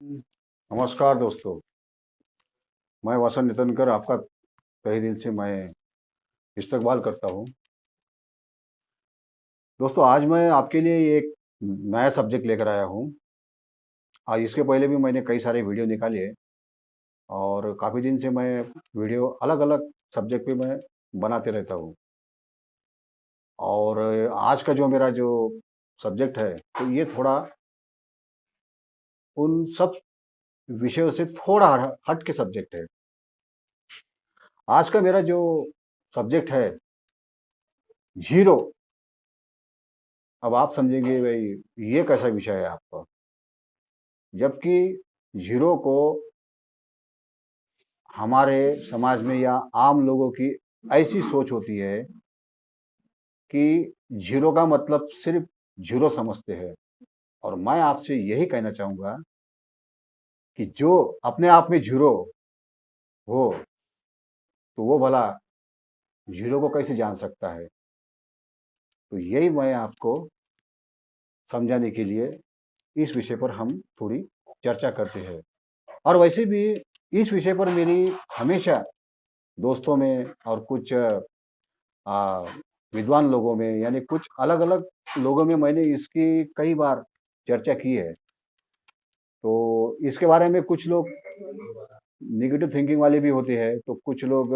नमस्कार दोस्तों, मैं वसंत नितनकर आपका तहे दिल से मैं इस्तकबाल करता हूँ। दोस्तों, आज मैं आपके लिए एक नया सब्जेक्ट लेकर आया हूँ। इसके पहले भी मैंने कई सारे वीडियो निकाले और काफ़ी दिन से मैं वीडियो अलग-अलग सब्जेक्ट पे मैं बनाते रहता हूँ। और आज का जो मेरा जो सब्जेक्ट है, तो ये थोड़ा उन सब विषयों से थोड़ा हट के सब्जेक्ट है। आज का मेरा जो सब्जेक्ट है, ज़ीरो। अब आप समझेंगे भई ये कैसा विषय है आपका? जबकि ज़ीरो को हमारे समाज में या आम लोगों की ऐसी सोच होती है कि ज़ीरो का मतलब सिर्फ़ ज़ीरो समझते हैं। और मैं आपसे यही कहना चाहूँगा कि जो अपने आप में ज़ीरो हो, तो वो भला ज़ीरो को कैसे जान सकता है? तो यही मैं आपको समझाने के लिए इस विषय पर हम थोड़ी चर्चा करते हैं। और वैसे भी इस विषय पर मेरी हमेशा दोस्तों में और कुछ आ, विद्वान लोगों में यानी कुछ अलग-अलग लोगों में मैंने इसकी कई बार चर्चा की है। तो इसके बारे में कुछ लोग नेगेटिव थिंकिंग वाले भी होते हैं, तो कुछ लोग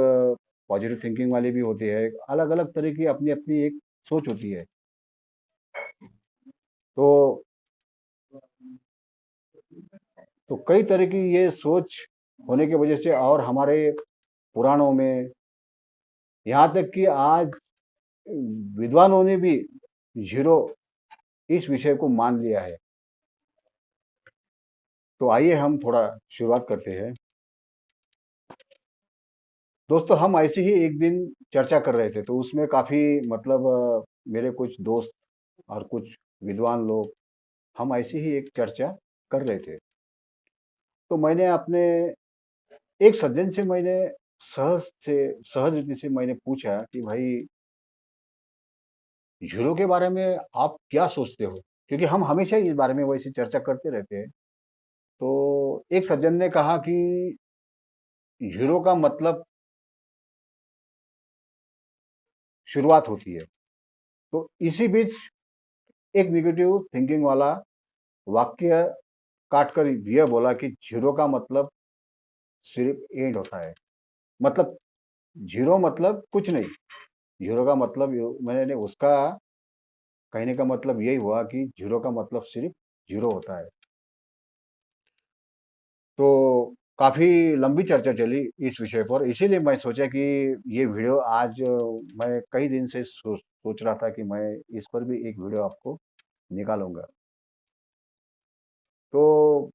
पॉजिटिव थिंकिंग वाले भी होते हैं। अलग-अलग तरह की अपनी-अपनी एक सोच होती है। तो तो कई तरह की ये सोच होने की वजह से और हमारे पुराणों में यहाँ तक कि आज विद्वानों ने भी ज़ीरो इस विषय को मान लिया है। तो आइए हम थोड़ा शुरुआत करते हैं। दोस्तों, हम ऐसे ही एक दिन चर्चा कर रहे थे, तो उसमें काफ़ी मतलब मेरे कुछ दोस्त और कुछ विद्वान लोग हम ऐसे ही एक चर्चा कर रहे थे। तो मैंने अपने एक सज्जन से मैंने सहज रीति से मैंने पूछा कि भाई हीरो के बारे में आप क्या सोचते हो? क्योंकि हम हमेशा इस बारे में वैसे चर्चा करते रहते हैं। तो एक सज्जन ने कहा कि हीरो का मतलब शुरुआत होती है। तो इसी बीच एक नेगेटिव थिंकिंग वाला वाक्य काटकर यह बोला कि ज़ीरो का मतलब सिर्फ़ एंड होता है। मतलब ज़ीरो मतलब कुछ नहीं। ज़ीरो का मतलब यो मैंने उसका कहने का मतलब यही हुआ कि ज़ीरो का मतलब सिर्फ़ ज़ीरो होता है। तो काफ़ी लंबी चर्चा चली इस विषय पर, इसीलिए मैं सोचा कि ये वीडियो आज मैं कई दिन से सोच रहा था कि मैं इस पर भी एक वीडियो आपको निकालूँगा। तो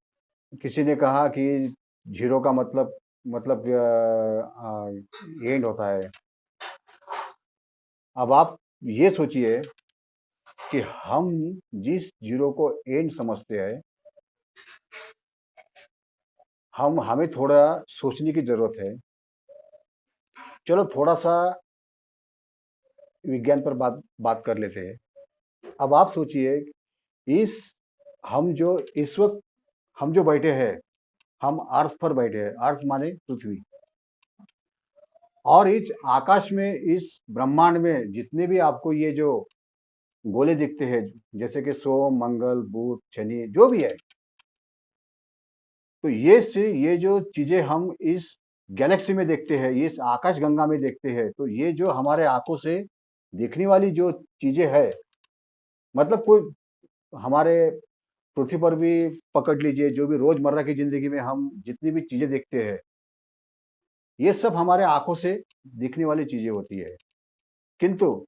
किसी ने कहा कि ज़ीरो का मतलब एंड होता है। अब आप ये सोचिए कि हम जिस ज़ीरो को एंड समझते हैं, हमें थोड़ा सोचने की ज़रूरत है। चलो थोड़ा-सा विज्ञान पर बात बात कर लेते हैं। अब आप सोचिए इस हम जो इस वक़्त हम जो बैठे हैं, हम अर्थ पर बैठे हैं, अर्थ माने पृथ्वी। और इस आकाश में, इस ब्रह्मांड में जितने भी आपको ये जो गोले दिखते हैं, जैसे कि सोम, मंगल, बुध, शनि जो भी है, तो ये जो चीज़ें हम इस गैलेक्सी में देखते हैं, इस आकाशगंगा में देखते हैं, तो ये जो हमारे आँखों से दिखने वाली जो चीज़ें हैं, मतलब कोई हमारे पृथ्वी पर भी पकड़ लीजिए, जो भी रोज़मर्रा की ज़िंदगी में हम जितनी भी चीज़ें देखते हैं, ये सब हमारे आँखों से दिखने वाली चीज़ें होती है। किंतु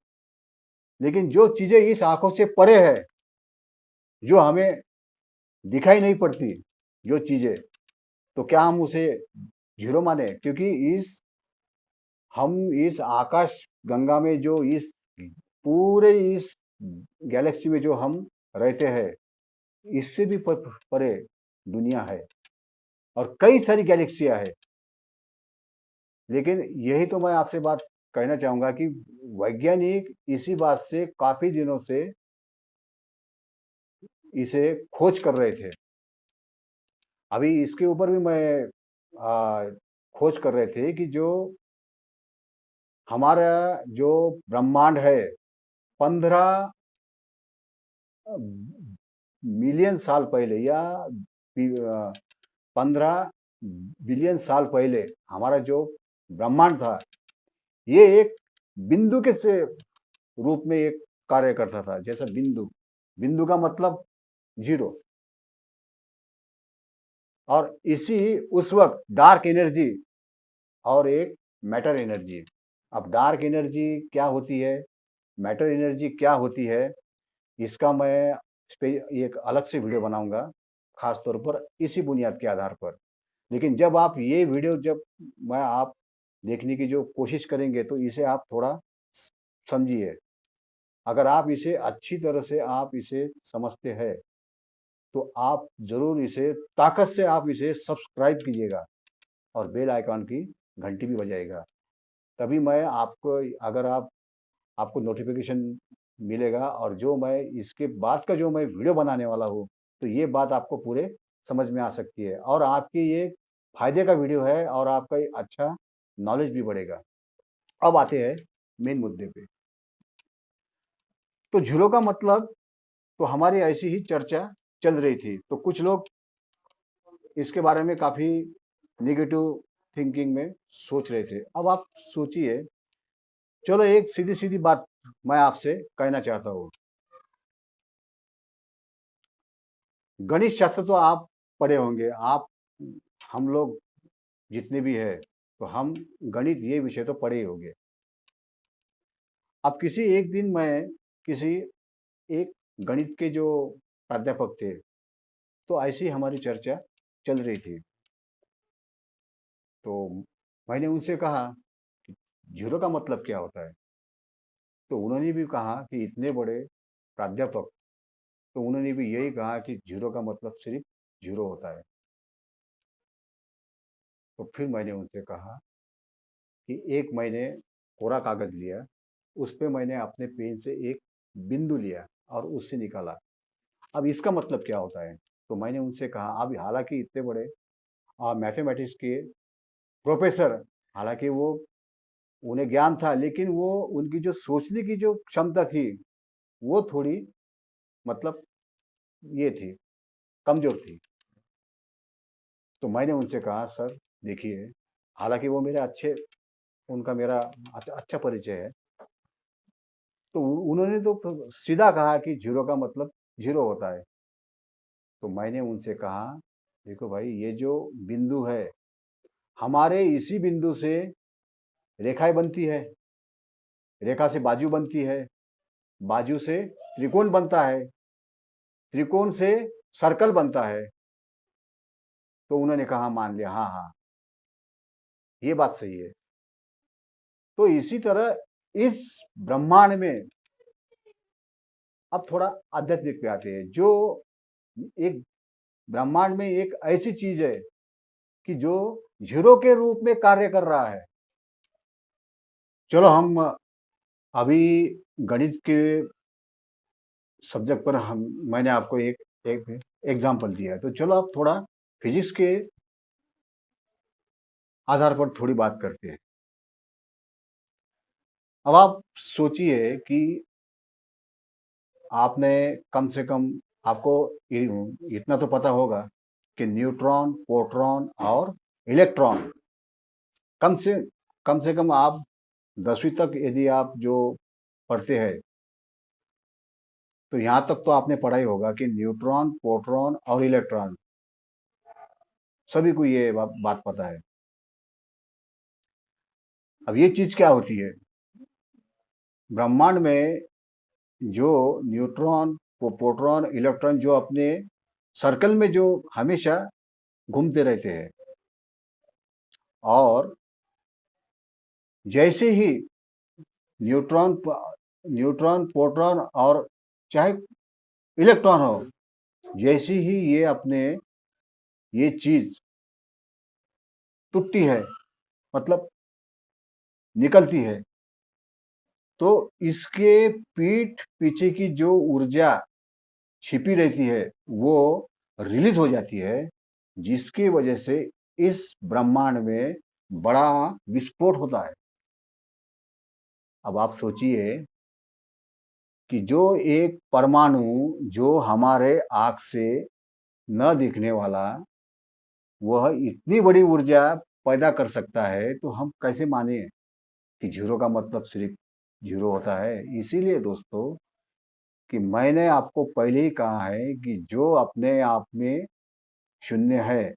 लेकिन जो चीज़ें इस आँखों से परे है, जो हमें दिखाई नहीं पड़ती, जो चीज़ें, तो क्या हम उसे ज़ीरो माने? क्योंकि हम इस आकाश गंगा में जो पूरे इस गैलेक्सी में जो हम रहते हैं, इससे भी परे दुनिया है और कई सारी गैलेक्सियाँ हैं। लेकिन यही तो मैं आपसे बात कहना चाहूँगा कि वैज्ञानिक इसी बात से काफ़ी दिनों से इसे खोज कर रहे थे। अभी इसके ऊपर भी मैं खोज कर रहे थे कि जो हमारा जो ब्रह्मांड है 15 मिलियन साल पहले या 15 बिलियन साल पहले हमारा जो ब्रह्मांड था ये एक बिंदु के से रूप में एक कार्य करता था। जैसा बिंदु, बिंदु का मतलब जीरो, और इसी उस वक्त डार्क एनर्जी और एक मैटर एनर्जी। अब डार्क एनर्जी क्या होती है, मैटर एनर्जी क्या होती है, इसका मैं इस पे एक अलग से वीडियो बनाऊंगा, खास तौर पर इसी बुनियाद के आधार पर। लेकिन जब आप ये वीडियो जब मैं आप देखने की जो कोशिश करेंगे तो इसे आप थोड़ा समझिए। अगर आप इसे अच्छी तरह से आप इसे समझते हैं तो आप ज़रूर इसे ताकत से आप इसे सब्सक्राइब कीजिएगा और बेल आइकॉन की घंटी भी बजाइएगा। तभी मैं आपको, अगर आपको नोटिफिकेशन मिलेगा और जो मैं इसके बाद का जो मैं वीडियो बनाने वाला हूँ तो ये बात आपको पूरे समझ में आ सकती है और आपकी ये फायदे का वीडियो है और आपका ये अच्छा नॉलेज भी बढ़ेगा। अब आते हैं मेन मुद्दे पे। तो जीरो का मतलब, तो हमारी ऐसी ही चर्चा चल रही थी तो कुछ लोग इसके बारे में काफ़ी नेगेटिव थिंकिंग में सोच रहे थे। अब आप सोचिए, चलो एक सीधी सीधी बात मैं आपसे कहना चाहता हूँ। गणित शास्त्र तो आप पढ़े होंगे, आप हम लोग जितने भी है तो हम गणित ये विषय तो पढ़े ही होंगे। अब किसी एक दिन मैं किसी एक गणित के जो प्राध्यापक थे तो ऐसी हमारी चर्चा चल रही थी तो मैंने उनसे कहा कि जीरो का मतलब क्या होता है। तो उन्होंने भी कहा कि इतने बड़े प्राध्यापक, तो उन्होंने भी यही कहा कि जीरो का मतलब सिर्फ जीरो होता है। तो फिर मैंने उनसे कहा कि एक मैंने कोरा कागज लिया, उस पे मैंने अपने पेन से एक बिंदु लिया और उससे निकाला, अब इसका मतलब क्या होता है। तो मैंने उनसे कहा, अब हालांकि इतने बड़े मैथमेटिक्स के प्रोफेसर, हालांकि वो उन्हें ज्ञान था लेकिन वो उनकी जो सोचने की जो क्षमता थी वो थोड़ी मतलब ये थी, कमजोर थी। तो मैंने उनसे कहा, सर देखिए, हालांकि वो मेरे अच्छे, उनका मेरा अच्छा परिचय है, तो उन्होंने तो सीधा कहा कि जीरो का मतलब जीरो होता है। तो मैंने उनसे कहा, देखो भाई, ये जो बिंदु है, हमारे इसी बिंदु से रेखाएं बनती है, रेखा से बाजू बनती है, बाजू से त्रिकोण बनता है, त्रिकोण से सर्कल बनता है। तो उन्होंने कहा, मान लिया, हाँ हाँ ये बात सही है। तो इसी तरह इस ब्रह्मांड में अब थोड़ा आध्यात्मिक पे आते हैं। जो एक ब्रह्मांड में एक ऐसी चीज है कि जो जीरो के रूप में कार्य कर रहा है। चलो हम अभी गणित के सब्जेक्ट पर हम, मैंने आपको एक एग्जाम्पल दिया है, तो चलो अब थोड़ा फिजिक्स के आधार पर थोड़ी बात करते हैं। अब आप सोचिए कि आपने कम से कम, आपको इतना तो पता होगा कि न्यूट्रॉन, प्रोटॉन और इलेक्ट्रॉन, कम से कम आप 10वीं तक यदि आप जो पढ़ते हैं तो यहाँ तक तो आपने पढ़ा ही होगा कि न्यूट्रॉन, प्रोटॉन और इलेक्ट्रॉन, सभी को ये बात पता है। अब ये चीज क्या होती है, ब्रह्मांड में जो न्यूट्रॉन, प्रोटॉन, इलेक्ट्रॉन जो अपने सर्कल में जो हमेशा घूमते रहते हैं, और जैसे ही न्यूट्रॉन न्यूट्रॉन, प्रोटॉन और चाहे इलेक्ट्रॉन हो, जैसे ही ये अपने ये चीज टूटती है, मतलब निकलती है, तो इसके पीठ पीछे की जो ऊर्जा छिपी रहती है वो रिलीज हो जाती है, जिसकी वजह से इस ब्रह्मांड में बड़ा विस्फोट होता है। अब आप सोचिए कि जो एक परमाणु जो हमारे आँख से न दिखने वाला, वह इतनी बड़ी ऊर्जा पैदा कर सकता है, तो हम कैसे माने कि ज़ीरो का मतलब सिर्फ ज़ीरो होता है। इसीलिए दोस्तों कि मैंने आपको पहले ही कहा है कि जो अपने आप में शून्य है,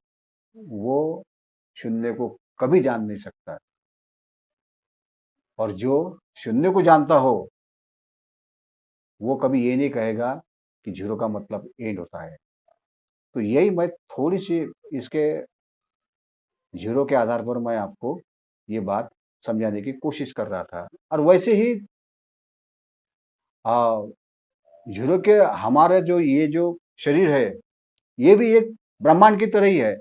वो शून्य को कभी जान नहीं सकता, और जो शून्य को जानता हो, वो कभी ये नहीं कहेगा कि ज़ीरो का मतलब एंड होता है। तो यही मैं थोड़ी-सी इसके ज़ीरो के आधार पर मैं आपको ये बात समझाने की कोशिश कर रहा था। और वैसे ही ज़ीरो के हमारा जो ये जो शरीर है, ये भी एक ब्रह्मांड की तरह ही है।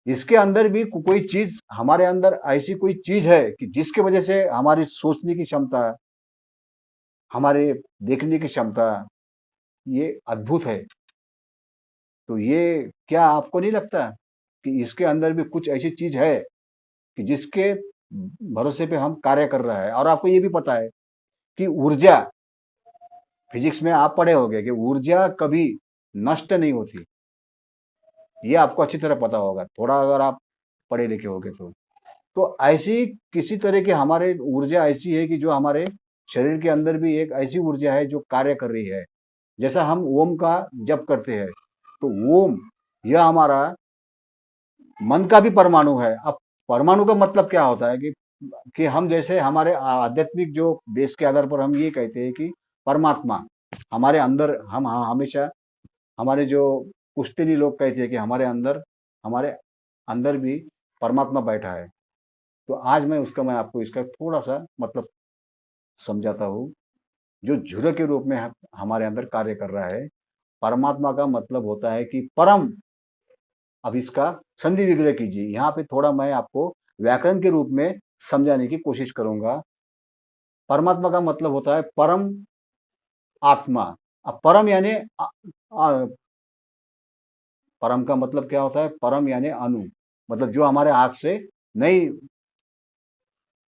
इसके अंदर भी कोई चीज़, हमारे अंदर ऐसी कोई चीज़ है कि जिसकी वजह से हमारी सोचने की क्षमता, हमारे देखने की क्षमता, ये अद्भुत है। तो ये क्या आपको नहीं लगता कि इसके अंदर भी कुछ ऐसी चीज़ है कि जिसके भरोसे पे हम कार्य कर रहा है? और आपको ये भी पता है कि ऊर्जा, फिजिक्स में आप पढ़े होंगे कि ऊर्जा कभी नष्ट नहीं होती। ये आपको अच्छी तरह पता होगा, थोड़ा अगर आप पढ़े लिखे होंगे तो। तो ऐसी किसी तरह की हमारे ऊर्जा ऐसी है कि जो हमारे शरीर के अंदर भी एक ऐसी ऊर्जा है जो कार्य कर रही है। जैसा हम ओम का जप करते हैं, तो ओम यह हमारा मन का भी परमाणु है। अब परमाणु का मतलब क्या होता है कि हम जैसे हमारे आध्यात्मिक जो बेस के आधार पर हम ये कहते हैं कि परमात्मा हमारे अंदर, हम हमेशा हमारे जो पुश्तैनी लोग कहते हैं कि हमारे अंदर भी परमात्मा बैठा है। तो आज मैं आपको इसका थोड़ा-सा मतलब समझाता हूँ। जो ज़ीरो के रूप में हमारे अंदर कार्य कर रहा है, परमात्मा का मतलब होता है कि परम। अब इसका संधि विग्रह कीजिए। यहाँ पे थोड़ा मैं आपको व्याकरण के रूप में समझाने की कोशिश करूँगा। परमात्मा का मतलब होता है परम आत्मा। अब परम यानी परम का मतलब क्या होता है? परम यानी अणु, मतलब जो हमारे आँख से नहीं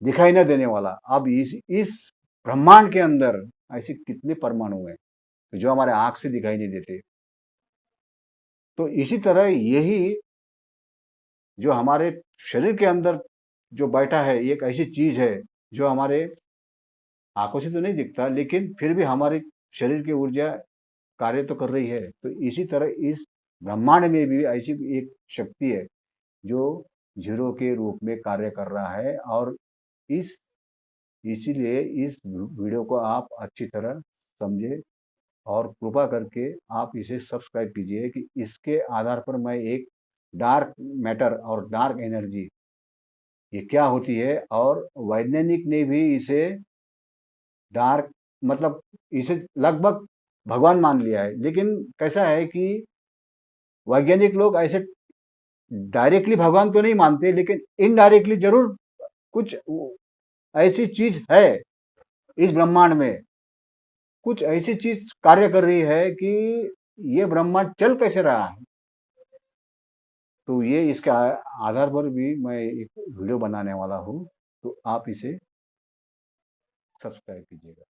दिखाई न देने वाला। अब इस ब्रह्मांड के अंदर ऐसे कितने परमाणु हैं, जो हमारे आँख से दिखाई नहीं देते। तो इसी तरह यही जो हमारे शरीर के अंदर जो बैठा है, एक ऐसी चीज़ है जो हमारे आँखों से तो नहीं दिखता, लेकिन फिर भी हमारे शरीर की ऊर्जा कार्य तो कर रही है। तो इसी तरह इस ब्रह्मांड में भी ऐसी एक शक्ति है जो ज़ीरो के रूप में कार्य कर रहा है। और इस इसीलिए इस वीडियो को आप अच्छी तरह समझें, और कृपा करके आप इसे सब्सक्राइब कीजिए कि इसके आधार पर मैं एक डार्क मैटर और डार्क एनर्जी ये क्या होती है, और वैज्ञानिक ने भी इसे डार्क मतलब इसे लगभग भगवान मान लिया है। लेकिन कैसा है कि वैज्ञानिक लोग ऐसे डायरेक्टली भगवान तो नहीं मानते, लेकिन इनडायरेक्टली जरूर कुछ ऐसी चीज है इस ब्रह्मांड में, कुछ ऐसी चीज कार्य कर रही है कि ये ब्रह्मांड चल कैसे रहा है। तो ये इसके आधार पर भी मैं एक वीडियो बनाने वाला हूँ, तो आप इसे सब्सक्राइब कीजिएगा।